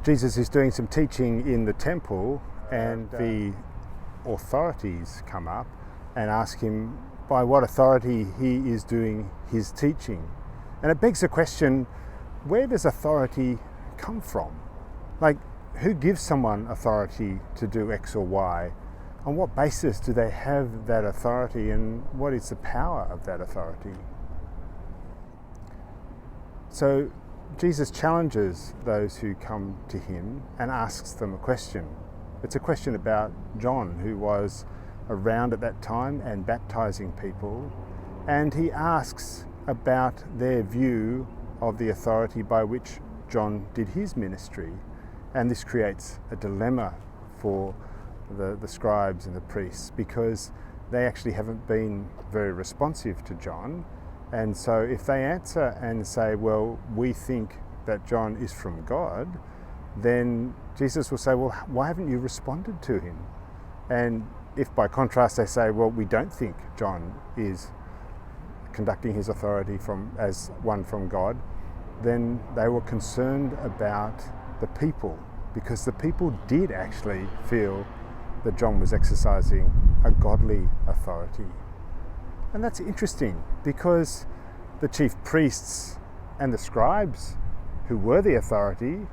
Jesus is doing some teaching in the temple, and the authorities come up and ask him by what authority he is doing his teaching. And it begs the question, where does authority come from? Like, who gives someone authority to do X or Y? On what basis do they have that authority, and what is the power of that authority? So Jesus challenges those who come to him and asks them a question. It's a question about John, who was around at that time and baptizing people, and he asks about their view of the authority by which John did his ministry. And this creates a dilemma for the scribes and the priests, because they actually haven't been very responsive to John. And so if they answer and say, well, we think that John is from God, then Jesus will say, well, why haven't you responded to him? And if by contrast they say, well, we don't think John is conducting his authority as one from God, then they were concerned about the people, because the people did actually feel that John was exercising a godly authority. And that's interesting, because the chief priests and the scribes, who were the authority,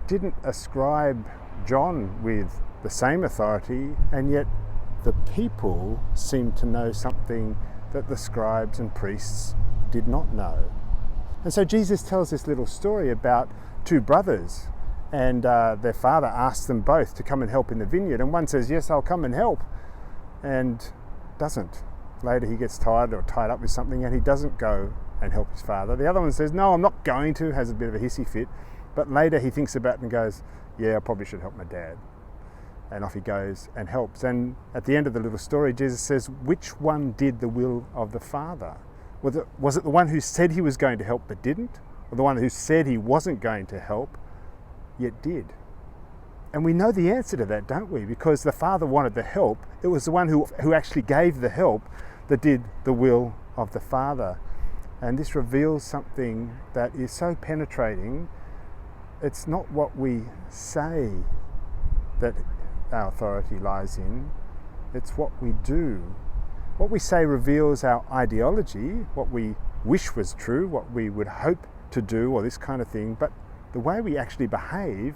didn't ascribe John with the same authority, and yet the people seemed to know something that the scribes and priests did not know. And so Jesus tells this little story about two brothers, and their father asks them both to come and help in the vineyard, and one says, yes, I'll come and help, and doesn't. Later he gets tired or tied up with something, and he doesn't go and help his father. The other one says, no, I'm not going to, has a bit of a hissy fit, but later he thinks about it and goes, yeah, I probably should help my dad. And off he goes and helps. And at the end of the little story, Jesus says, which one did the will of the Father? Was it the one who said he was going to help but didn't? Or the one who said he wasn't going to help yet did? And we know the answer to that, don't we? Because the Father wanted the help. It was the one who actually gave the help that did the will of the Father. And this reveals something that is so penetrating. It's not what we say that our authority lies in, it's what we do. What we say reveals our ideology, what we wish was true, what we would hope to do, or this kind of thing, but the way we actually behave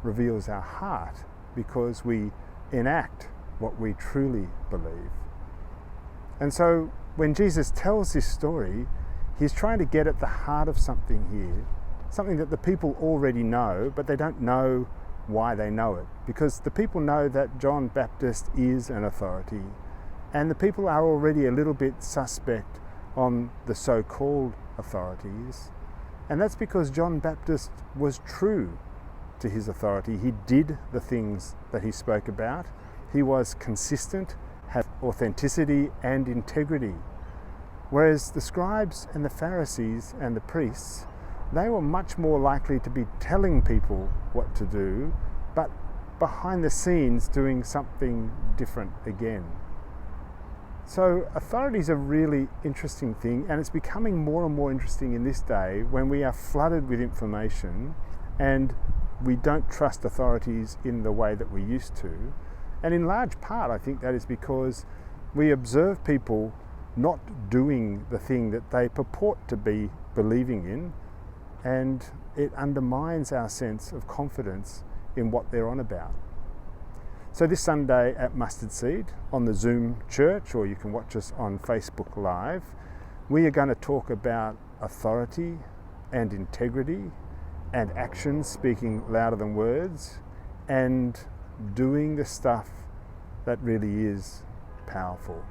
reveals our heart, because we enact what we truly believe. And so when Jesus tells this story, he's trying to get at the heart of something here, something that the people already know, but they don't know why they know it, because the people know that John Baptist is an authority, and the people are already a little bit suspect on the so-called authorities, and that's because John Baptist was true to his authority. He did the things that he spoke about. He was consistent, had authenticity and integrity, whereas the scribes and the Pharisees and the priests, they were much more likely to be telling people what to do, but behind the scenes doing something different again. So authority is a really interesting thing, and it's becoming more and more interesting in this day when we are flooded with information and we don't trust authorities in the way that we used to. And in large part, I think that is because we observe people not doing the thing that they purport to be believing in, and it undermines our sense of confidence in what they're on about. So this Sunday at Mustard Seed on the Zoom church, or you can watch us on Facebook Live, we are going to talk about authority and integrity and actions speaking louder than words, and doing the stuff that really is powerful.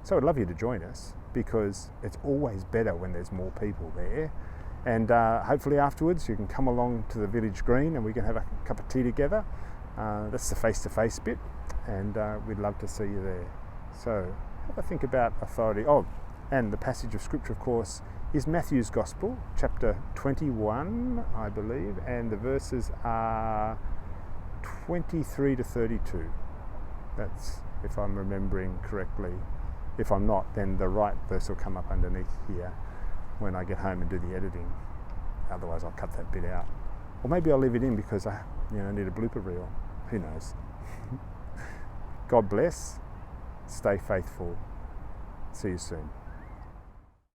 So I'd love you to join us, because it's always better when there's more people there. And hopefully afterwards you can come along to the village green and we can have a cup of tea together. That's the face-to-face bit, and we'd love to see you there. So have a think about authority. Oh, and the passage of scripture, of course, is Matthew's Gospel, chapter 21, I believe, and the verses are 23 to 32. That's if I'm remembering correctly. If I'm not, then the right verse will come up underneath here when I get home and do the editing. Otherwise I'll cut that bit out. Or maybe I'll leave it in because I need a blooper reel. Who knows? God bless. Stay faithful. See you soon.